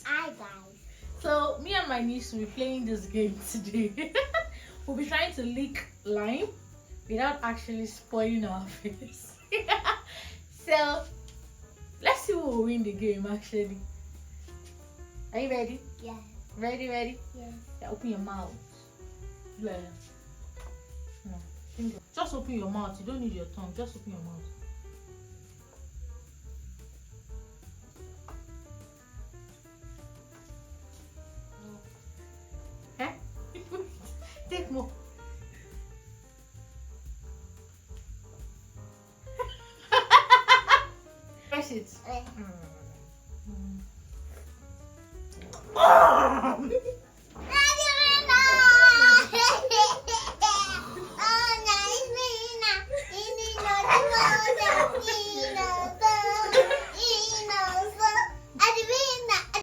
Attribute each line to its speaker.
Speaker 1: Hi guys.
Speaker 2: So me and my niece will be playing this game today. We'll be trying to lick lime without actually spoiling our face. So let's see who will win the game actually. Are you ready?
Speaker 1: Yeah.
Speaker 2: Ready?
Speaker 1: Yeah.
Speaker 2: Yeah, open your mouth. Yeah. No. Just open your mouth. You don't need your tongue. Just open your mouth. Eh? Take more. Press it.